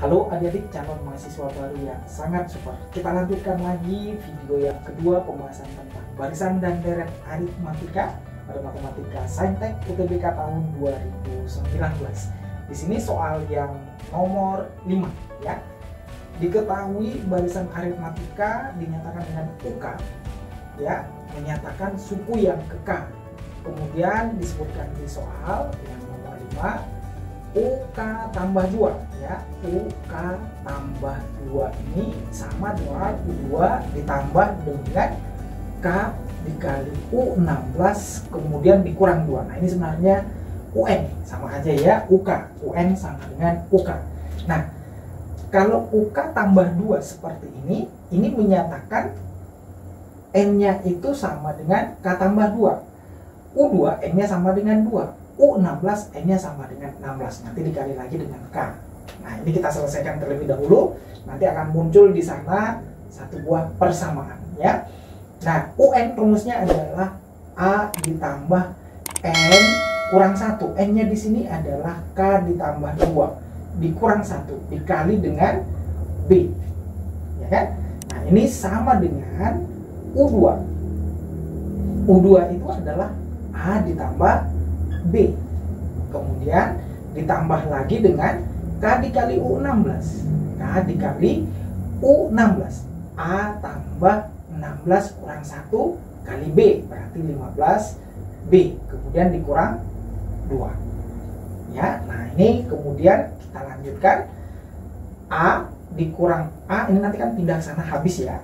Halo adik-adik calon mahasiswa baru yang sangat super. Kita lanjutkan lagi video yang kedua, pembahasan tentang barisan dan deret aritmatika pada matematika Saintek UTBK tahun 2019. Di sini soal yang nomor 5 ya. Diketahui barisan aritmatika dinyatakan dengan UK ya, menyatakan suku yang ke K. Kemudian disebutkan di soal yang nomor 5 UK tambah 2 ya, UK tambah 2 ini sama dengan U2 ditambah dengan K dikali U16 kemudian dikurang 2. Nah ini sebenarnya UN sama aja ya, UN sama dengan UK. Nah kalau UK tambah 2 seperti ini menyatakan N-nya itu sama dengan K tambah 2, U2 N-nya sama dengan 2, U16 N-nya sama dengan 16, nanti dikali lagi dengan K. Nah ini kita selesaikan terlebih dahulu, nanti akan muncul di sana satu buah persamaan ya. Nah UN rumusnya adalah A ditambah N kurang 1, N-nya di sini adalah K ditambah 2 dikurang 1 dikali dengan B ya kan. Nah ini sama dengan U2, U2 itu adalah A ditambah B kemudian ditambah lagi dengan K dikali U16, K dikali U16, A tambah 16 kurang 1 kali B berarti 15 B kemudian dikurang 2 ya. Nah ini kemudian kita lanjutkan A dikurang A, ini nanti kan pindah ke sana habis ya.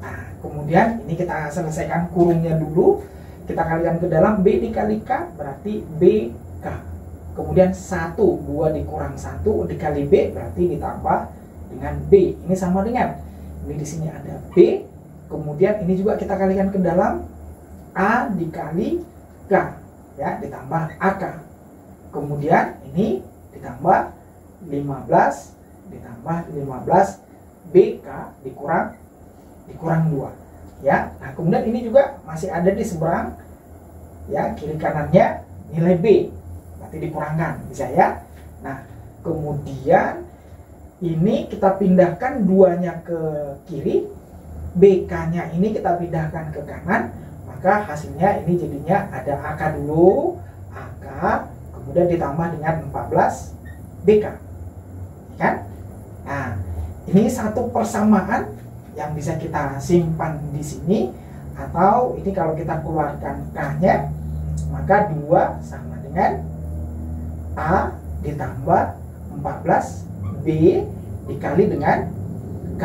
Nah kemudian ini kita selesaikan kurungnya dulu, kita kalikan ke dalam, B dikali K berarti BK. Kemudian 1, 2 dikurang 1 dikali B berarti ditambah dengan B. Ini sama dengan, ini di sini ada B. Kemudian ini juga kita kalikan ke dalam, A dikali K ya, ditambah AK. Kemudian ini ditambah 15 ditambah 15 BK dikurang 2 ya. Nah kemudian ini juga masih ada di seberang ya, kiri kanannya nilai B berarti dikurangkan bisa ya. Nah kemudian ini kita pindahkan 2-nya ke kiri, BK nya ini kita pindahkan ke kanan, maka hasilnya ini jadinya ada AK dulu, AK kemudian ditambah dengan 14 BK kan. Nah ini satu persamaan yang bisa kita simpan di sini, atau ini kalau kita keluarkan K-nya maka 2 sama dengan A ditambah 14 B dikali dengan K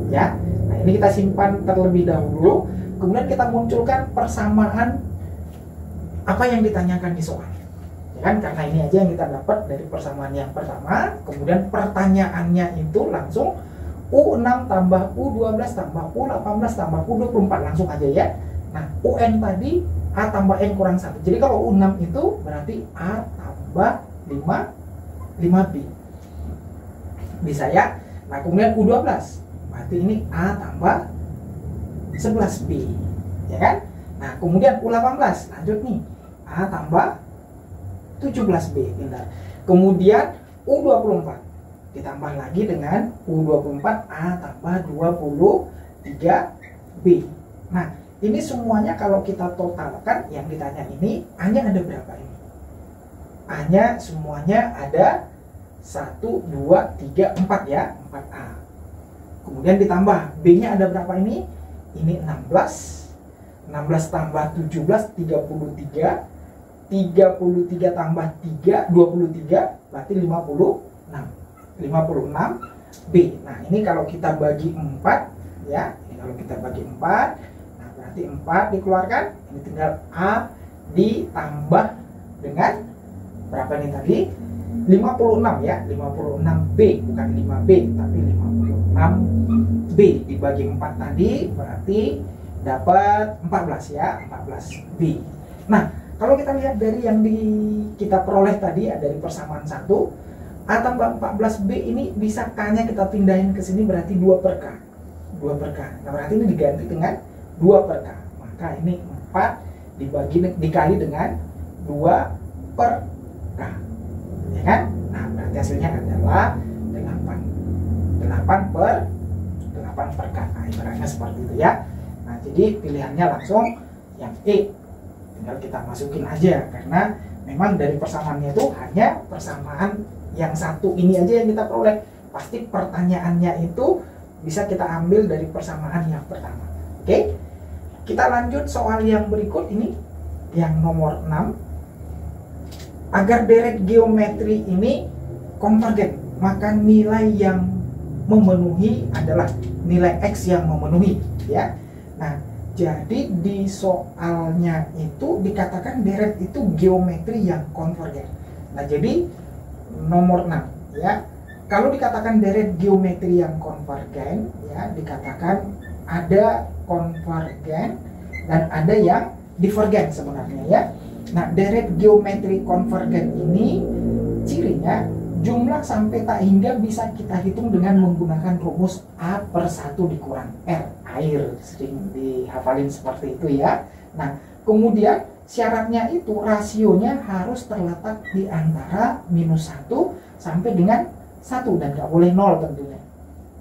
ya. Nah ini kita simpan terlebih dahulu, kemudian kita munculkan persamaan apa yang ditanyakan di soal ya kan, karena ini aja yang kita dapat dari persamaan yang pertama. Kemudian pertanyaannya itu langsung U6 tambah U12 tambah U18 tambah U24 langsung aja ya. Nah UN tadi A tambah N kurang 1, jadi kalau U6 itu berarti A tambah 5B bisa ya. Nah kemudian U12 berarti ini A tambah 11B ya kan. Nah kemudian U18 lanjut nih, A tambah 17B pindah. Kemudian U24 ditambah lagi dengan U24 A tambah 23B. Nah ini semuanya kalau kita totalkan yang ditanya ini, A-nya ada berapa ini? A-nya semuanya ada 1, 2, 3, 4 ya, 4A. Kemudian ditambah B-nya ada berapa ini? Ini 16 tambah 17 33, 33 tambah 3 23 berarti 56B. Nah ini kalau kita bagi 4 ya, ini kalau kita bagi 4, nah berarti 4 dikeluarkan, ini tinggal A ditambah dengan berapa ini tadi? 56 ya, 56B bukan 5B tapi 56B dibagi 4 tadi berarti dapat 14 ya, 14B. Nah kalau kita lihat dari yang kita peroleh tadi ya, dari persamaan 1, A tambah 14B ini bisa K-nya kita pindahin ke sini berarti 2 per K. 2 per K. Nah berarti ini diganti dengan 2 per K. Maka ini 4 dikali dengan 2 per K. Ya kan? Nah berarti hasilnya adalah 18 8 per 8 per K. Nah, ibaratnya seperti itu ya. Nah, jadi pilihannya langsung yang E. Tinggal kita masukin aja, karena memang dari persamaannya itu hanya persamaan yang satu ini aja yang kita peroleh. Pasti pertanyaannya itu bisa kita ambil dari persamaan yang pertama. Oke, kita lanjut soal yang berikut ini, yang nomor 6. Agar deret geometri ini konvergen, maka nilai yang memenuhi adalah nilai X yang memenuhi, ya. Nah, jadi di soalnya itu dikatakan deret itu geometri yang konvergen. Nah, jadi nomor 6 ya. Kalau dikatakan deret geometri yang konvergen, ya, dikatakan ada konvergen dan ada yang divergen sebenarnya, ya. Nah, deret geometri konvergen ini cirinya jumlah sampai tak hingga bisa kita hitung dengan menggunakan rumus A per 1 dikurang R. Air, sering dihafalin seperti itu ya. Nah, kemudian syaratnya itu rasionya harus terletak di antara -1 sampai dengan 1 dan nggak boleh 0 tentunya,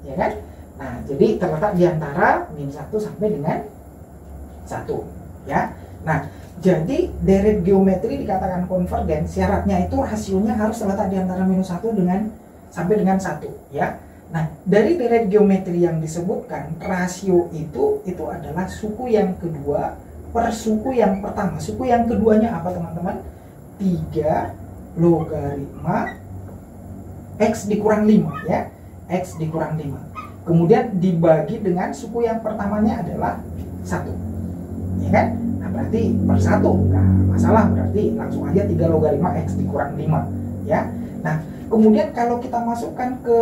ya kan? Nah, jadi terletak di antara -1 sampai dengan 1, ya. Nah, jadi deret geometri dikatakan konvergen, syaratnya itu rasionya harus terletak di antara -1 sampai dengan 1, ya. Nah, dari deret geometri yang disebutkan, rasio itu adalah suku yang kedua per suku yang pertama. Suku yang keduanya apa, teman-teman? 3 logaritma X dikurang 5, ya. X dikurang 5. Kemudian dibagi dengan suku yang pertamanya adalah 1. Ya kan? Nah, berarti per 1. Nah, masalah, berarti langsung aja 3 logaritma X dikurang 5, ya. Nah, kemudian kalau kita masukkan ke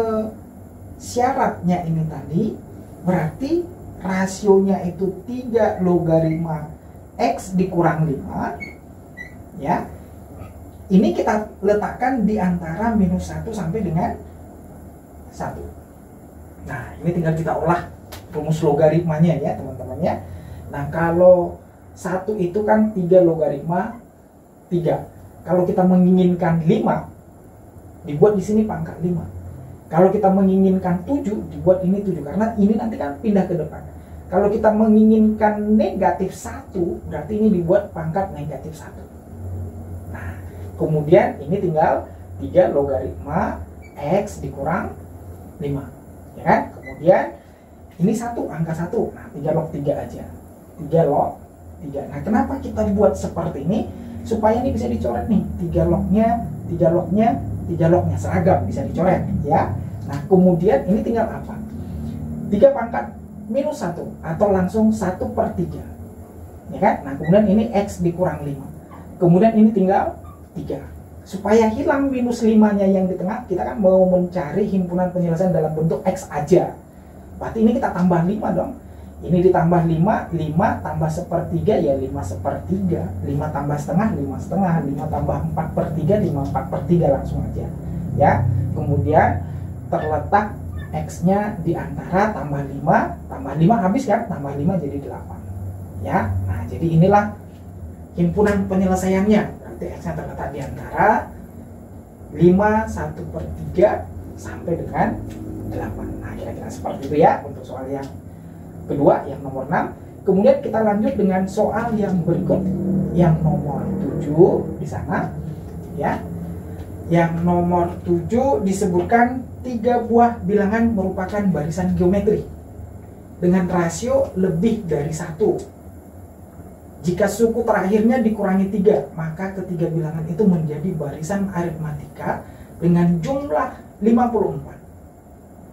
syaratnya ini tadi, berarti rasionya itu 3 logaritma X dikurang 5, ya. Ini kita letakkan di antara -1 sampai dengan 1. Nah, ini tinggal kita olah rumus logaritmanya ya, teman-teman ya. Nah, kalau 1 itu kan 3 logaritma 3. Kalau kita menginginkan 5, dibuat di sini pangkat 5. Kalau kita menginginkan 7, dibuat ini 7, karena ini nanti kan pindah ke depan. Kalau kita menginginkan -1, berarti ini dibuat pangkat -1. Nah, kemudian ini tinggal 3 logaritma X dikurang 5, ya kan? Kemudian ini 1, angka 1, nah 3 log 3 aja, 3 log 3. Nah, kenapa kita buat seperti ini? Supaya ini bisa dicoret nih, 3 lognya, 3 lognya, 3 lognya seragam, bisa dicoret ya. Nah, kemudian ini tinggal apa? 3 pangkat -1 atau langsung 1 per 3, ya kan? Nah, kemudian ini X dikurang 5. Kemudian ini tinggal 3. Supaya hilang -5-nya yang di tengah, kita kan mau mencari himpunan penyelesaian dalam bentuk X aja. Berarti ini kita tambah 5 dong. Ini ditambah 5, 5 tambah 1/3 ya 5/3. 5 tambah setengah, 5/2. 5 tambah 4/3, 5 4/3 langsung aja. Ya, kemudian terletak X-nya di antara tambah 5 habis kan? Tambah 5 jadi 8. Ya, nah jadi inilah himpunan penyelesaiannya. Berarti X-nya terletak di antara 5 1/3 sampai dengan 8. Nah, kira-kira seperti itu ya untuk soal yang kedua, yang nomor 6. Kemudian kita lanjut dengan soal yang berikut, yang nomor 7 di sana, ya. Yang nomor 7 disebutkan 3 buah bilangan merupakan barisan geometri dengan rasio lebih dari 1. Jika suku terakhirnya dikurangi 3, maka ketiga bilangan itu menjadi barisan aritmatika dengan jumlah 54.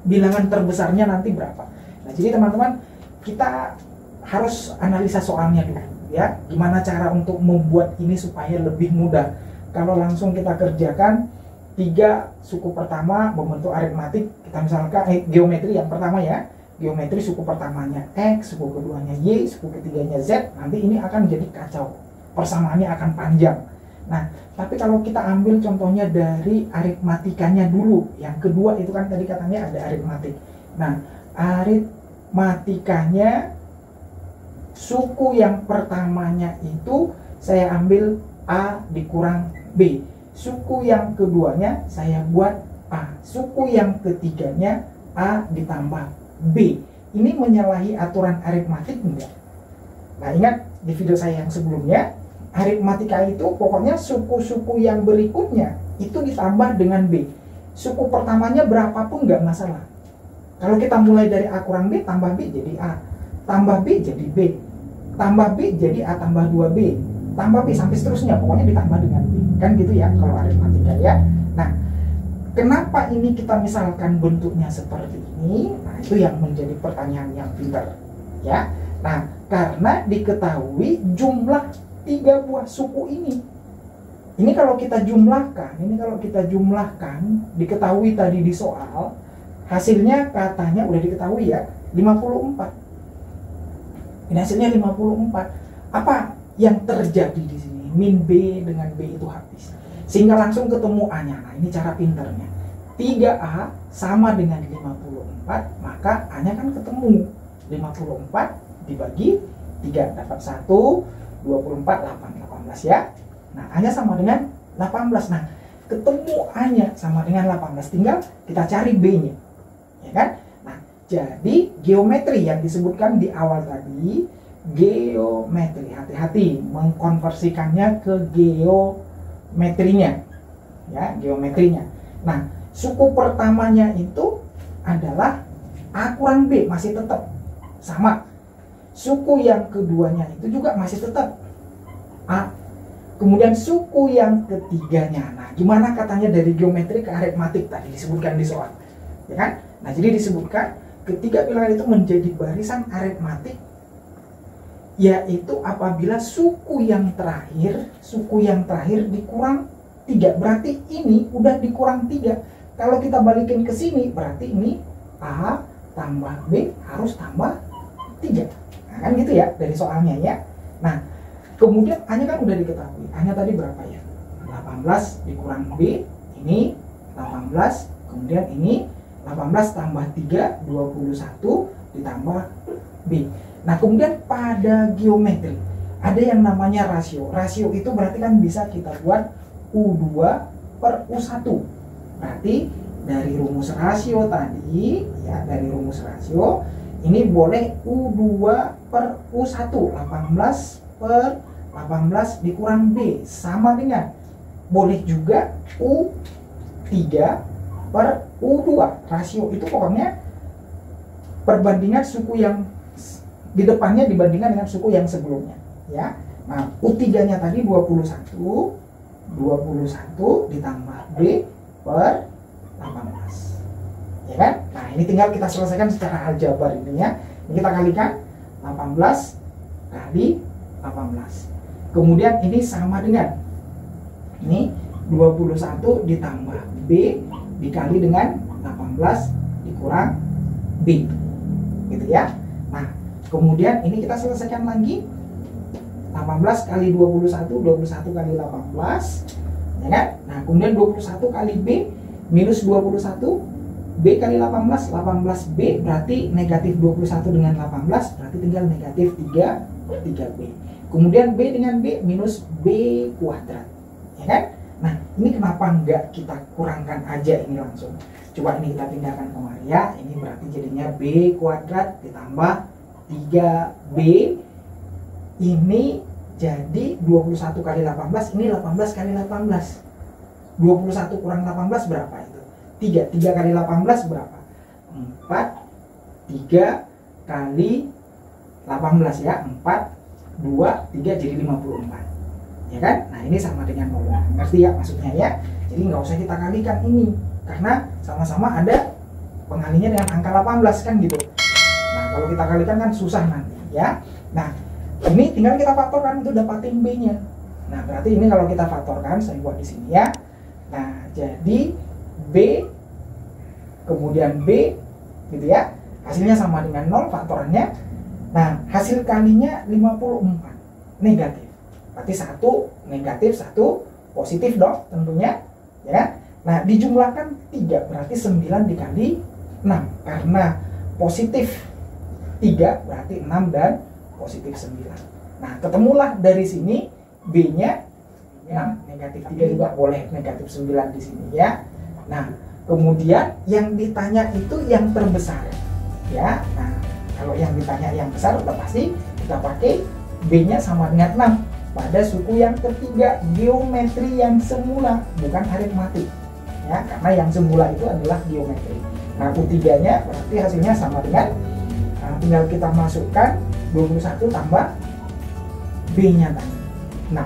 Bilangan terbesarnya nanti berapa? Nah, jadi teman-teman, kita harus analisa soalnya dulu ya. Gimana cara untuk membuat ini supaya lebih mudah. Kalau langsung kita kerjakan 3 suku pertama membentuk aritmatik, kita misalkan geometri yang pertama ya. Geometri suku pertamanya X, suku keduanya Y, suku ketiganya Z, nanti ini akan jadi kacau. Persamaannya akan panjang. Nah, tapi kalau kita ambil contohnya dari aritmatikanya dulu. Yang kedua itu kan tadi katanya ada aritmatik. Nah, aritmatikanya suku yang pertamanya itu saya ambil A dikurang B. Suku yang keduanya saya buat A. Suku yang ketiganya A ditambah B. Ini menyalahi aturan aritmatik enggak? Nah, ingat di video saya yang sebelumnya, aritmatika itu pokoknya suku-suku yang berikutnya itu ditambah dengan B. Suku pertamanya berapapun nggak masalah. Kalau kita mulai dari A kurang B, tambah B jadi A, tambah B jadi B, tambah B jadi A tambah 2B, tambah B sampai seterusnya, pokoknya ditambah dengan B. Kan gitu ya kalau aritmatika ya. Nah, kenapa ini kita misalkan bentuknya seperti ini? Nah, itu yang menjadi pertanyaan yang pintar ya. Nah, karena diketahui jumlah 3 buah suku ini. Ini kalau kita jumlahkan, diketahui tadi di soal, hasilnya katanya udah diketahui ya, 54. Ini hasilnya 54. Apa yang terjadi di sini? Min B dengan B itu habis. Sehingga langsung ketemu A-nya. Nah, ini cara pinternya. 3A sama dengan 54, maka A-nya kan ketemu. 54 dibagi 3 dapat 1, 24, 18 ya. Nah, A-nya sama dengan 18. Nah, ketemu A-nya sama dengan 18, tinggal kita cari B-nya. Ya kan? Nah, jadi geometri yang disebutkan di awal tadi, geometri. Hati-hati mengkonversikannya ke geometrinya. Ya, geometrinya. Nah, suku pertamanya itu adalah A kurang B, masih tetap sama. Suku yang keduanya itu juga masih tetap A. Kemudian suku yang ketiganya, nah gimana katanya dari geometri ke aritmatik tadi disebutkan di soal, ya kan? Nah, jadi disebutkan ketiga bilangan itu menjadi barisan aritmatik, yaitu apabila suku yang terakhir dikurang 3, berarti ini udah dikurang 3. Kalau kita balikin ke sini, berarti ini A tambah B harus tambah 3. Nah, kan gitu ya dari soalnya ya. Nah, kemudian A-nya kan udah diketahui. A-nya tadi berapa ya? 18 dikurang B, ini 18. Kemudian ini 18 tambah 3, 21 ditambah B. Nah, kemudian pada geometri ada yang namanya rasio. Rasio itu berarti kan bisa kita buat U2 per U1. Berarti dari rumus rasio tadi, ya dari rumus rasio, ini boleh U2 per U1, 18 per 18 dikurang B sama dengan, boleh juga U3 per U2. Rasio itu pokoknya perbandingan suku yang di depannya dibandingkan dengan suku yang sebelumnya ya. Nah, U3 nya tadi 21 ditambah B per 18 ya kan. Nah, ini tinggal kita selesaikan secara aljabar ini ya. Ini kita kalikan 18 kali 18. Kemudian ini sama dengan ini 21 ditambah B dikali dengan 18 dikurang B gitu ya. Nah, kemudian ini kita selesaikan lagi, 18 kali 21 kali 18 ya kan. Nah, kemudian 21 kali B minus 21 B kali 18 B berarti negatif 21 dengan 18 berarti tinggal negatif 3B. Kemudian B dengan B minus B kuadrat ya kan. Nah, ini kenapa enggak kita kurangkan aja ini langsung. Coba ini kita pindahkan kemari ya. Ini berarti jadinya B kuadrat ditambah 3B. Ini jadi 21 kali 18, ini 18 kali 18. 21 kurang 18 berapa itu? 3 kali 18 berapa? 4. 3 kali 18 ya, 4 2, 3 jadi 54 ya kan. Nah, ini sama dengan 0. Ngerti ya maksudnya ya. Jadi nggak usah kita kalikan ini karena sama-sama ada pengalinya dengan angka 18 kan gitu. Nah, kalau kita kalikan kan susah nanti ya. Nah, ini tinggal kita faktorkan untuk dapatin B-nya. Nah, berarti ini kalau kita faktorkan, saya buat di sini ya. Nah, jadi B kemudian B gitu ya. Hasilnya sama dengan 0 faktorannya. Nah, hasil kalinya 54 negatif. Berarti 1 negatif, 1 positif dong tentunya ya kan. Nah, dijumlahkan 3 berarti 9 dikali 6. Karena positif 3 berarti 6 dan positif 9. Nah, ketemulah dari sini B-nya ya, negatif 3 juga boleh, negatif 9 di sini ya. Nah, Kemudian yang ditanya itu yang terbesar ya. Nah, kalau yang ditanya yang besar udah pasti kita pakai B-nya sama dengan 6 pada suku yang ketiga, geometri yang semula, bukan aritmatik ya, karena yang semula itu adalah geometri. Nah, U3-nya berarti hasilnya sama dengan tinggal kita masukkan 21 tambah B-nya tadi 6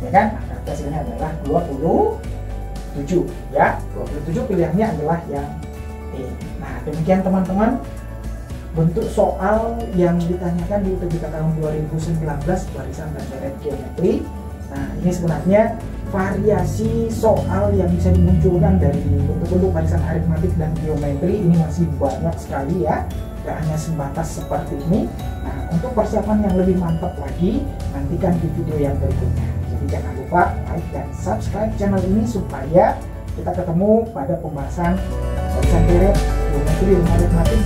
ya kan. Nah, hasilnya adalah 27 ya. 27 pilihannya adalah yang E. Nah, demikian teman-teman bentuk soal yang ditanyakan di UTBK tahun 2019 barisan dan deret geometri. Nah, ini sebenarnya variasi soal yang bisa dimunculkan dari bentuk-bentuk barisan aritmatik dan geometri ini masih banyak sekali ya, tidak hanya sebatas seperti ini. Nah, untuk persiapan yang lebih mantap lagi, nantikan di video yang berikutnya. Jadi jangan lupa like dan subscribe channel ini supaya kita ketemu pada pembahasan barisan deret geometri dan aritmatik,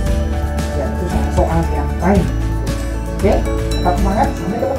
yaitu soal yang lain. Oke, tetap semangat, sampai ketemu.